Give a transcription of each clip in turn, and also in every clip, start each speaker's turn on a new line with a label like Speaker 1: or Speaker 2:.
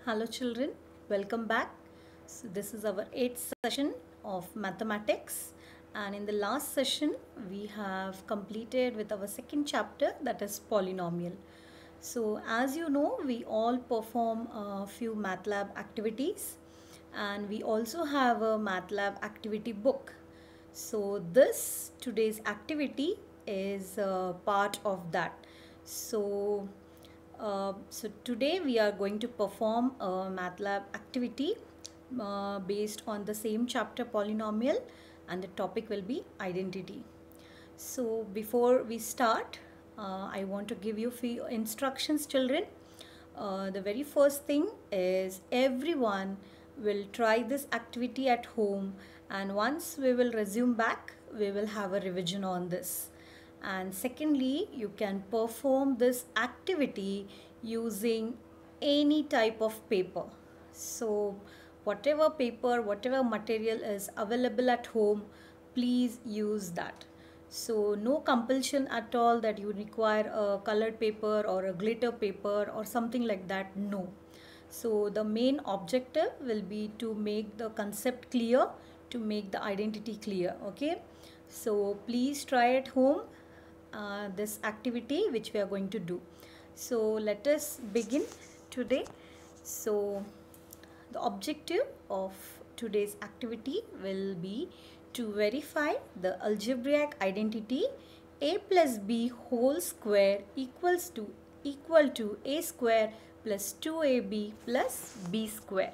Speaker 1: Hello children, welcome back. So this is our 8th session of mathematics, and in the last session we have completed with our second chapter, that is polynomial. So as you know, we all perform a few MATLAB activities, and we also have a MATLAB activity book. So this today's activity is part of that. So today we are going to perform a MATLAB activity based on the same chapter polynomial, and the topic will be identity. So before we start, I want to give you few instructions, children. The very first thing is everyone will try this activity at home, and once we will resume back, we will have a revision on this. And secondly, you can perform this activity using any type of paper. So whatever paper, whatever material is available at home, please use that. So no compulsion at all that you require a colored paper or a glitter paper or something like that. No. So the main objective will be to make the concept clear, to make the identity clear. Okay. So please try at home this activity which we are going to do. So let us begin today. So the objective of today's activity will be to verify the algebraic identity a plus b whole square equal to a square plus 2ab plus b square.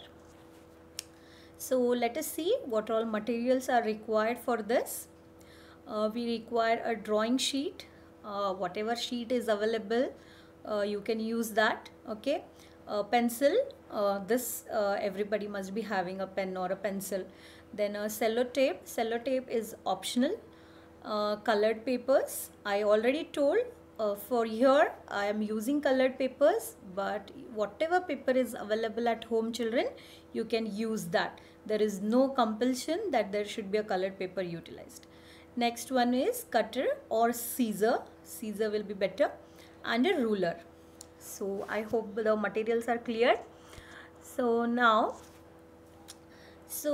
Speaker 1: So let us see what all materials are required for this. We require a drawing sheet. Whatever sheet is available, you can use that. Okay. Pencil, everybody must be having a pen or a pencil. Then a sellotape is optional. Colored papers, I already told, for here I am using colored papers, but whatever paper is available at home, children, you can use that. There is no compulsion that there should be a colored paper utilized. Next one is cutter or scissor will be better, and a ruler. So I hope the materials are clear. So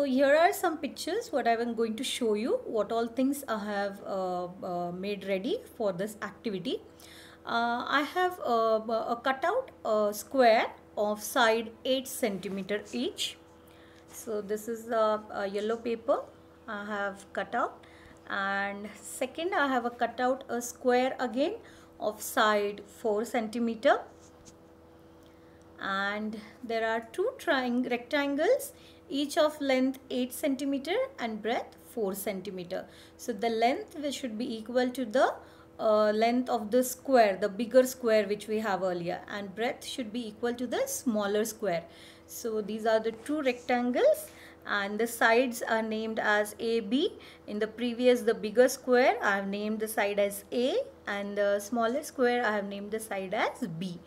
Speaker 1: here are some pictures what I am going to show you, what all things I have made ready for this activity. I have a cutout square of side 8 centimeter each. So this is a yellow paper I have cut out, and second I have a cutout a square again of side 4 centimeter, and there are two rectangles, each of length 8 centimeter and breadth 4 centimeter. So the length which should be equal to the length of the square, the bigger square which we have earlier, and breadth should be equal to the smaller square. So these are the two rectangles, and the sides are named as AB. In the previous, the bigger square, I have named the side as A, and the smaller square I have named the side as B.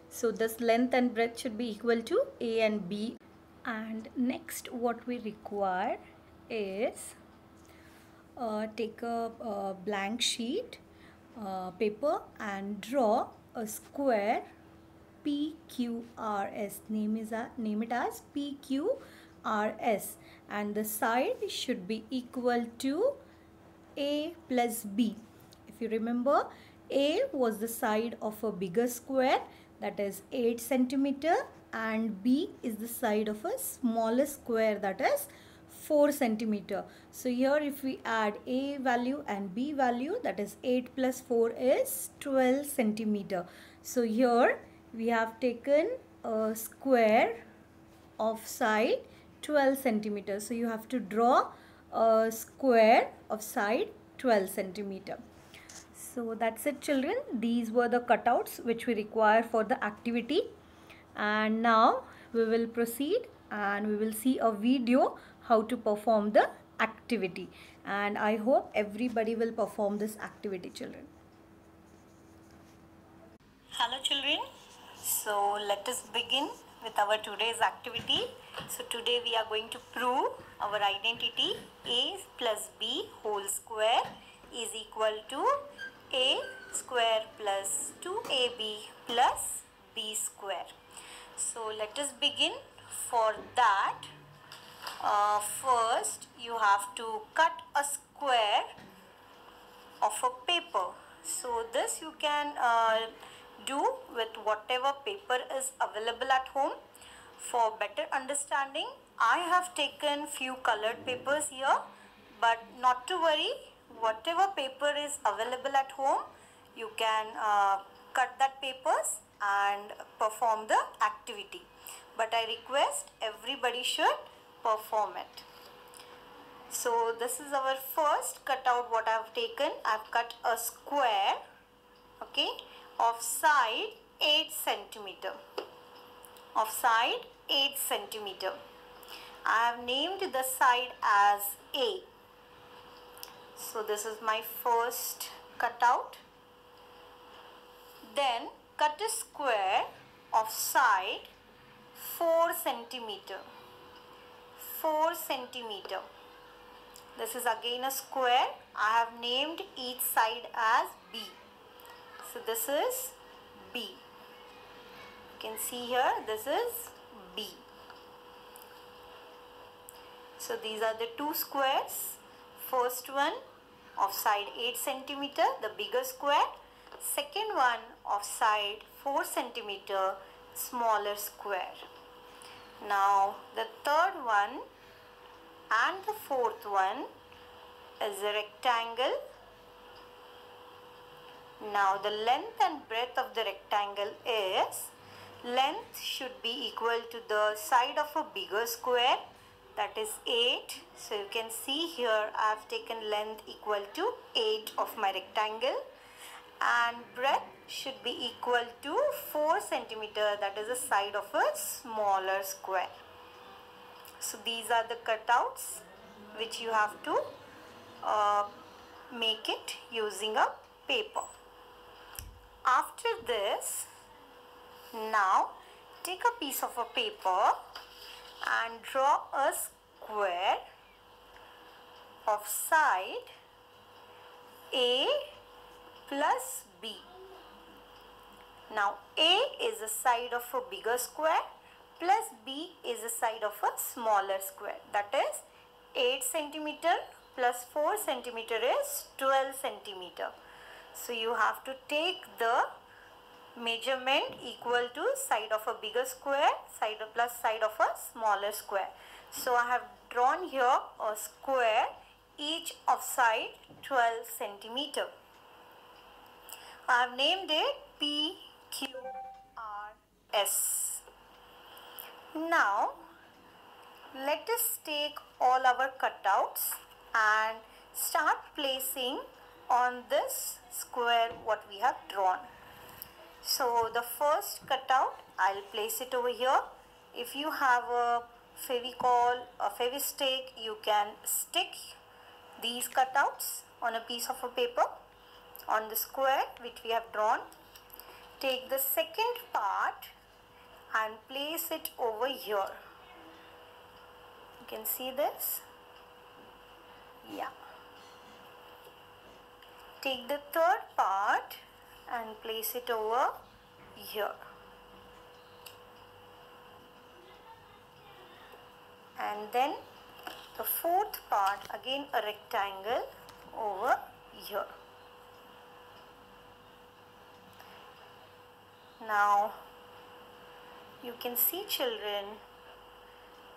Speaker 1: So this length and breadth should be equal to A and B. And next what we require is take a blank sheet paper and draw a square PQRS. Name it as PQRS, and the side should be equal to A plus B. If you remember, A was the side of a bigger square, that is 8 centimeter, and B is the side of a smaller square, that is 4 centimeter. So here if we add A value and B value, that is 8 plus 4 is 12 centimeter. So here we have taken a square of side 12 centimeters. So you have to draw a square of side 12 centimeter. So that's it, children. These were the cutouts which we require for the activity. And now we will proceed and we will see a video how to perform the activity. And I hope everybody will perform this activity, children. Hello, children. So let us begin with our today's activity. So today we are going to prove our identity A plus B whole square is equal to A square plus 2AB plus B square. So let us begin. For that, first you have to cut a square of a paper. So this you can do with whatever paper is available at home. For better understanding, I have taken few colored papers here, but not to worry, whatever paper is available at home, you can cut that papers and perform the activity. But I request everybody should perform it. So this is our first cutout what I have taken. I have cut a square, okay, of side 8 centimeter. Of side 8 centimeter. I have named the side as A. So this is my first cutout. Then cut a square of side 4 centimeter. 4 centimeter. This is again a square. I have named each side as B. So this is B. You can see here, this is B. So these are the two squares. First one of side 8 centimeter, the bigger square. Second one of side 4 centimeter, smaller square. Now the third one and the fourth one is a rectangle. Now the length and breadth of the rectangle is, length should be equal to the side of a bigger square, that is 8. So you can see here I have taken length equal to 8 of my rectangle, and breadth should be equal to 4 centimeter, that is the side of a smaller square. So these are the cutouts which you have to make it using a paper. After this, now take a piece of a paper and draw a square of side A plus B. Now A is the side of a bigger square plus B is the side of a smaller square, that is 8 centimeter plus 4 centimeter is 12 centimeter. So you have to take the measurement equal to side of a bigger square, side plus side of a smaller square. So I have drawn here a square, each of side 12 centimeter. I have named it PQRS. Now let us take all our cutouts and start placing on this square what we have drawn. So the first cutout, I'll place it over here. If you have a Fevicol or Fevistick, you can stick these cutouts on a piece of a paper on the square which we have drawn. Take the second part and place it over here. You can see this. Yeah. Take the third part and place it over here. And then the fourth part, again a rectangle over here. Now you can see, children,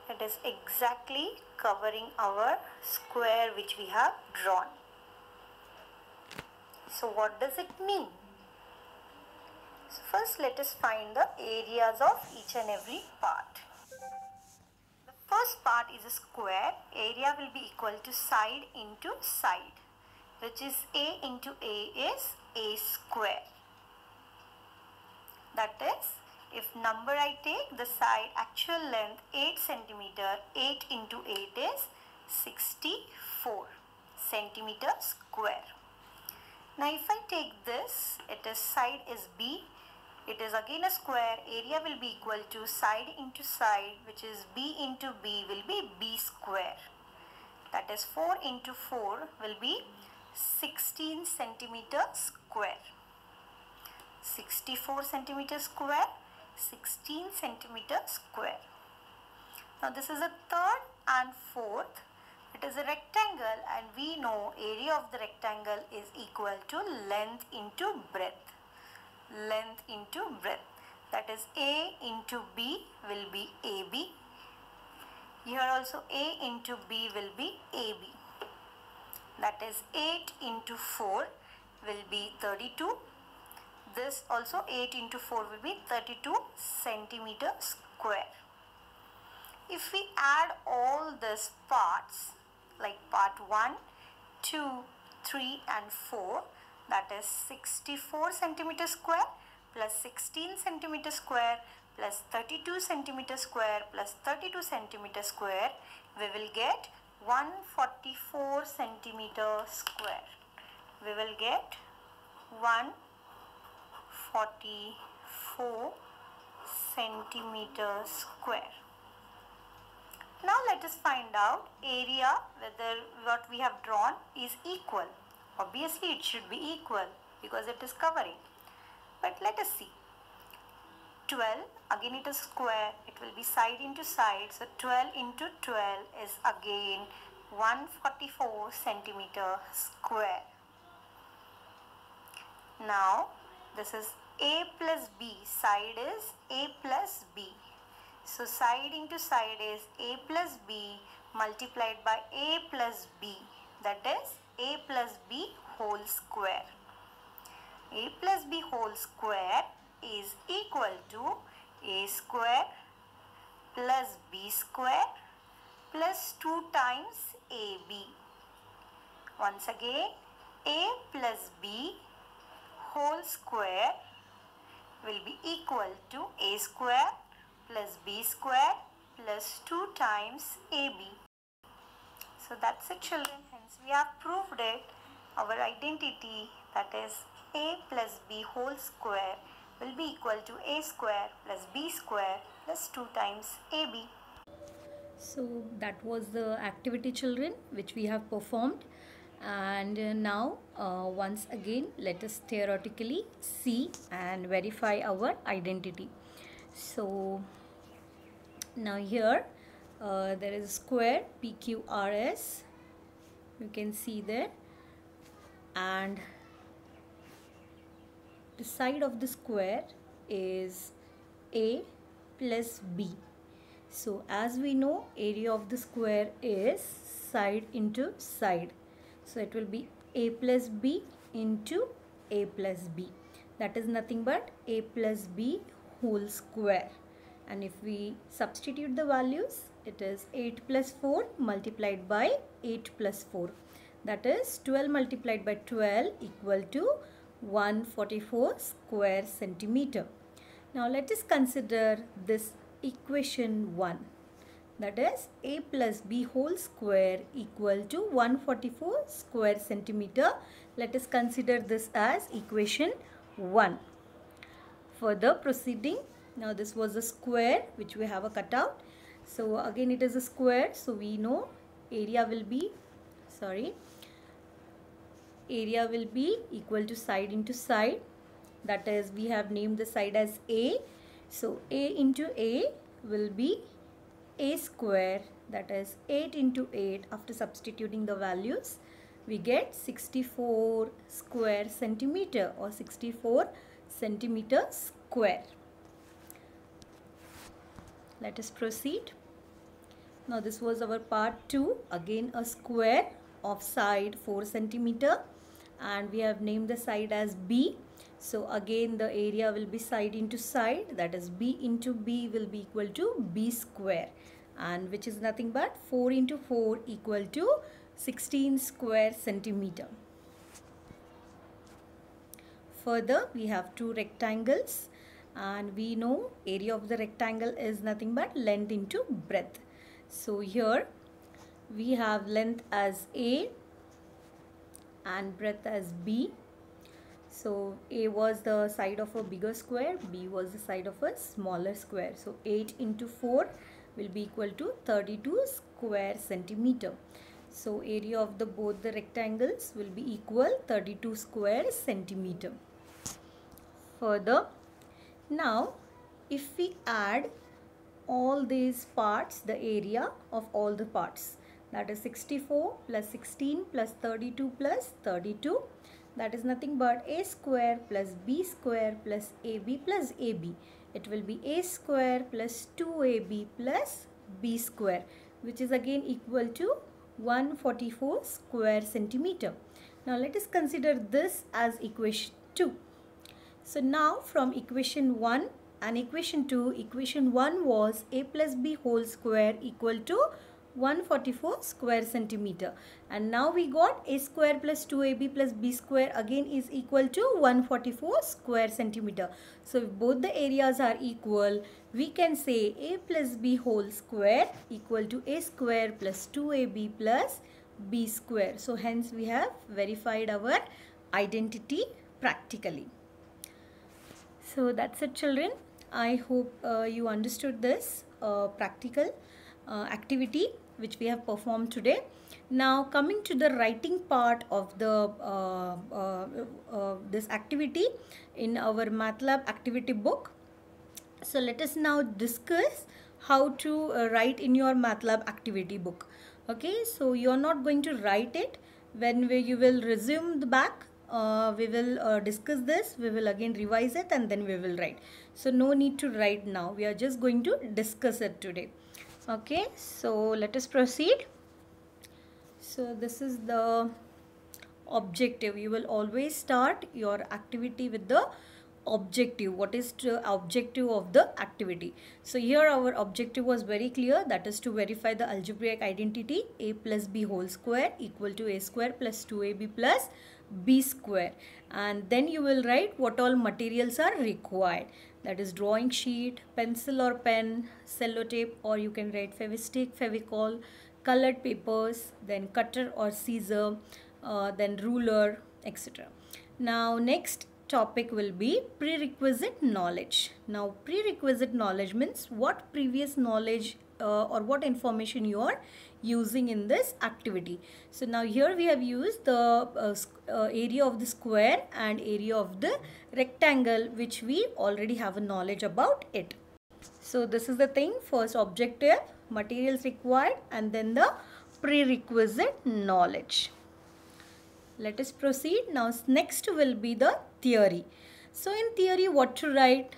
Speaker 1: it is exactly covering our square which we have drawn. So what does it mean? So first let us find the areas of each and every part. The first part is a square. Area will be equal to side into side, which is A into A is A square. That is, if number I take, the side actual length 8 centimeter, 8 into 8 is 64 centimeter square. Now if I take this, it is side is B, it is again a square. Area will be equal to side into side, which is B into B will be B square. That is 4 into 4 will be 16 centimeter square. 64 centimeter square 16 centimeter square. Now this is a third and fourth. It is a rectangle and we know area of the rectangle is equal to length into breadth. Length into breadth. That is A into B will be AB. Here also A into B will be AB. That is 8 into 4 will be 32. This also 8 into 4 will be 32 centimeter square. If we add all these parts like part 1, 2, 3 and 4, that is 64 centimeter square plus 16 centimeter square plus 32 centimeter square plus 32 centimeter square, we will get 144 centimeter square. We will get 144 centimeter square. Now let us find out area whether what we have drawn is equal. Obviously it should be equal because it is covering. But let us see. 12, again it is square, it will be side into side. So 12 into 12 is again 144 centimeter square. Now this is A plus B, side is A plus B. So side into side is A plus B multiplied by A plus B, that is A plus B whole square. A plus B whole square is equal to A square plus B square plus 2 times AB. Once again, A plus B whole square will be equal to A square plus B square plus 2 times AB. So that's it, children. Hence we have proved it. Our identity, that is A plus B whole square, will be equal to A square plus B square plus 2 times AB. So that was the activity, children, which we have performed. And now once again let us theoretically see and verify our identity. So now here there is a square PQRS, you can see there, and the side of the square is A plus B. So as we know, area of the square is side into side. So it will be A plus B into A plus B. That is nothing but A plus B whole square. And if we substitute the values, it is 8 plus 4 multiplied by 8 plus 4. That is 12 multiplied by 12 equal to 144 square centimeter. Now let us consider this equation 1. That is A plus B whole square equal to 144 square centimeter. Let us consider this as equation 1. Further proceeding, now this was a square which we have a cutout. So again it is a square, so we know area will be equal to side into side. That is, we have named the side as A. So A into A will be A square, that is 8 into 8. After substituting the values, we get 64 square centimeter or 64 centimeter square. Let us proceed. Now this was our part 2. Again a square of side 4 centimeter, and we have named the side as B. So again the area will be side into side, that is B into B will be equal to B square, and which is nothing but 4 into 4 equal to 16 square centimeter. Further, we have two rectangles, and we know area of the rectangle is nothing but length into breadth. So here we have length as A and breadth as B. So A was the side of a bigger square, B was the side of a smaller square. So 8 into 4 will be equal to 32 square centimeter. So area of both the rectangles will be equal 32 square centimeter. Further, now if we add all these parts, the area of all the parts, that is 64 plus 16 plus 32 plus 32, that is nothing but a square plus b square plus ab plus ab. It will be a square plus 2ab plus b square, which is again equal to 144 square centimeter. Now let us consider this as equation 2. So now from equation 1 and equation 2, equation 1 was a plus b whole square equal to 144 square centimeter, and now we got a square plus 2ab plus b square again is equal to 144 square centimeter. So if both the areas are equal, we can say a plus b whole square equal to a square plus 2ab plus b square. So hence we have verified our identity practically. So that's it, children. I hope you understood this practical activity which we have performed today. Now coming to the writing part of the this activity in our MATLAB activity book. So let us now discuss how to write in your MATLAB activity book. Okay, so you are not going to write it. When you will resume the back, we will discuss this, we will again revise it, and then we will write. So no need to write now, we are just going to discuss it today. Okay, so let us proceed. So this is the objective. You will always start your activity with the objective. What is the objective of the activity? So here our objective was very clear, that is to verify the algebraic identity a plus b whole square equal to a square plus 2ab plus b square, and then you will write what all materials are required, that is drawing sheet, pencil or pen, sellotape, or you can write fevistick, fevicol, colored papers, then cutter or scissor, then ruler, etc. Now next topic will be prerequisite knowledge. Now prerequisite knowledge means what previous knowledge or what information you are using in this activity. So now here we have used the area of the square and area of the rectangle, which we already have a knowledge about it. So this is the thing: first objective, materials required, and then the prerequisite knowledge. Let us proceed. Now next will be the theory. So in theory, what to write?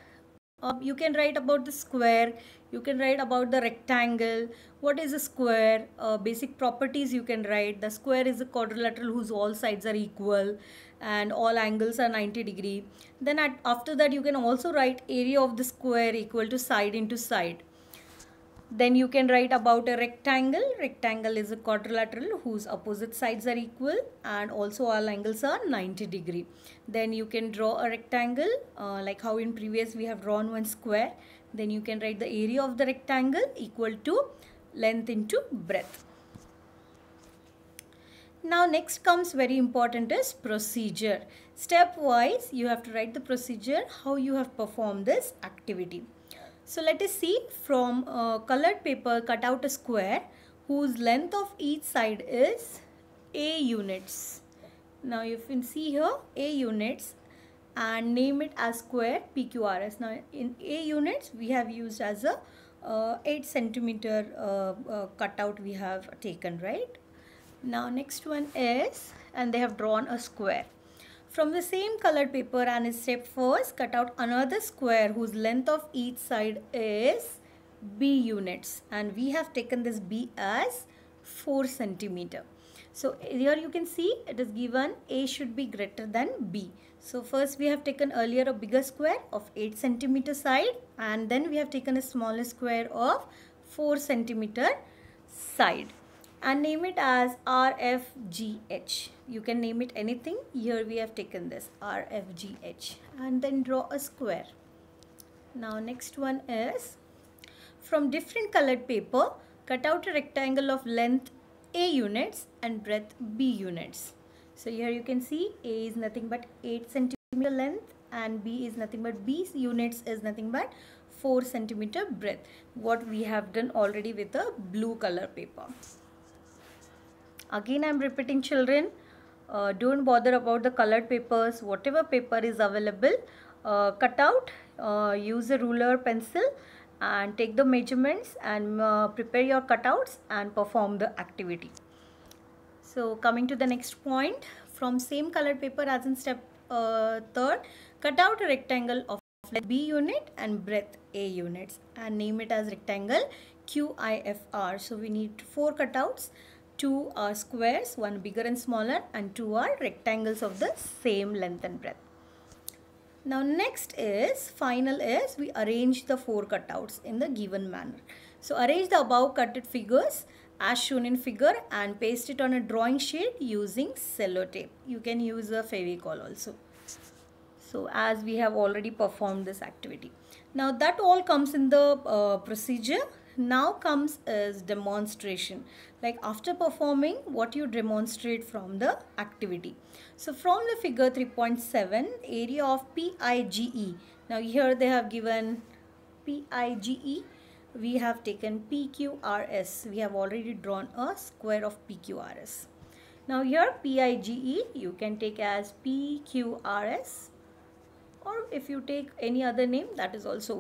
Speaker 1: You can write about the square, you can write about the rectangle. What is a square? Basic properties you can write. The square is a quadrilateral whose all sides are equal and all angles are 90 degree. Then after that you can also write area of the square equal to side into side. Then you can write about a rectangle. Rectangle is a quadrilateral whose opposite sides are equal and also all angles are 90 degree. Then you can draw a rectangle like how in previous we have drawn one square. Then you can write the area of the rectangle equal to length into breadth. Now next comes very important is procedure. Stepwise you have to write the procedure how you have performed this activity. So let us see. From colored paper, cut out a square whose length of each side is A units. Now you can see here A units and name it as square PQRS. Now in A units we have used as a 8 centimeter cutout we have taken, right? Now next one is, and they have drawn a square. From the same colored paper and step first, cut out another square whose length of each side is B units, and we have taken this B as 4 centimeter. So here you can see it is given A should be greater than B. So first we have taken earlier a bigger square of 8 centimeter side, and then we have taken a smaller square of 4 centimeter side, and name it as RFGH. You can name it anything. Here we have taken this RFGH, and then draw a square. Now next one is, from different colored paper, cut out a rectangle of length A units and breadth B units. So here you can see A is nothing but 8 centimeter length and B is nothing but B units is nothing but 4 centimeter breadth. What we have done already with a blue color paper. Again I am repeating, children, don't bother about the colored papers. Whatever paper is available, cut out use a ruler, pencil, and take the measurements and prepare your cutouts and perform the activity. So coming to the next point, from same colored paper as in step third, cut out a rectangle of length B unit and breadth A units and name it as rectangle QIFR. So we need 4 cutouts. 2 are squares, one bigger and smaller, and 2 are rectangles of the same length and breadth. Now next is, final is, we arrange the 4 cutouts in the given manner. So arrange the above cutted figures as shown in figure and paste it on a drawing sheet using sellotape. You can use a Fevicol also. So as we have already performed this activity. Now that all comes in the procedure. Now comes is demonstration. Like after performing, what you demonstrate from the activity. So from the figure 3.7, area of PIGE. Now here they have given PIGE. We have taken PQRS. We have already drawn a square of PQRS. Now here PIGE you can take as PQRS, or if you take any other name, that is also.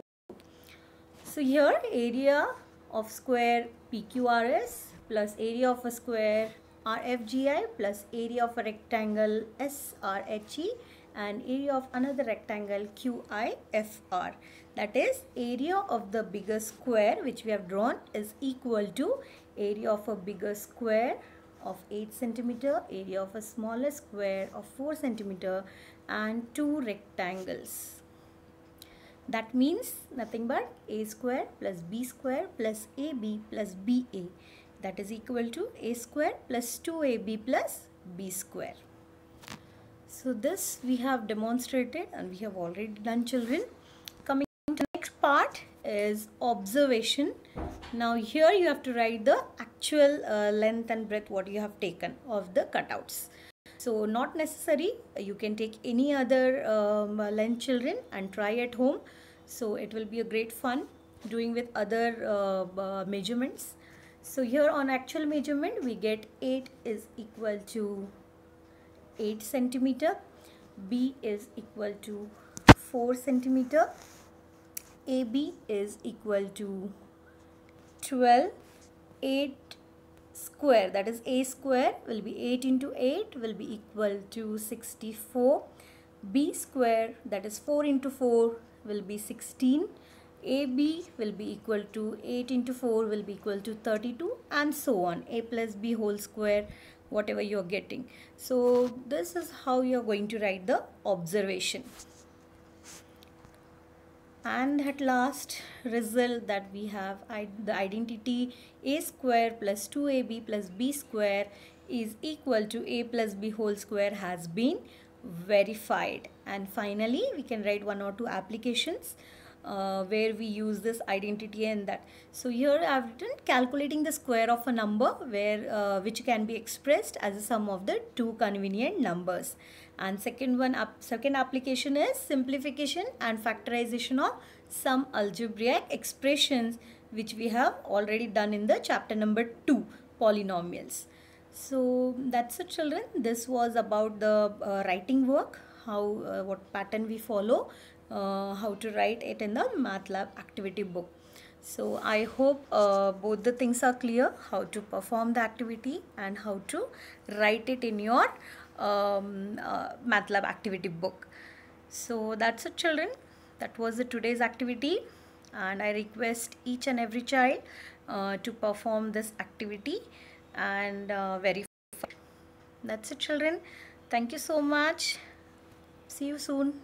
Speaker 1: So here area of square PQRS plus area of a square RFGI plus area of a rectangle SRHE and area of another rectangle QIFR. That is, area of the bigger square which we have drawn is equal to area of a bigger square of 8 centimeter, area of a smaller square of 4 centimeter, and 2 rectangles. That means nothing but a square plus b square plus ab plus ba. That is equal to a square plus 2ab plus b square. So this we have demonstrated and we have already done, children. Coming to the next part is observation. Now here you have to write the actual length and breadth what you have taken of the cutouts. So not necessary, you can take any other length, children, and try at home. So it will be a great fun doing with other measurements. So here on actual measurement we get 8 is equal to 8 centimeter, B is equal to 4 centimeter, AB is equal to 12, 8 square, that is a square will be 8 into 8 will be equal to 64, b square, that is 4 into 4 will be 16, AB will be equal to 8 into 4 will be equal to 32, and so on, a plus b whole square, whatever you are getting. So this is how you are going to write the observation. And at last result that we have, the identity a square plus 2ab plus b square is equal to a plus b whole square has been verified. And finally we can write 1 or 2 applications where we use this identity and that. So here I have written calculating the square of a number where which can be expressed as a sum of the 2 convenient numbers. And second application is simplification and factorization of some algebraic expressions which we have already done in the chapter number 2, polynomials. So that's it, children. This was about the writing work, how what pattern we follow, how to write it in the MATLAB activity book. So I hope both the things are clear, how to perform the activity and how to write it in your MATLAB activity book. So that's it, children. That was the today's activity, and I request each and every child to perform this activity and verify. That's it, children. Thank you so much. See you soon.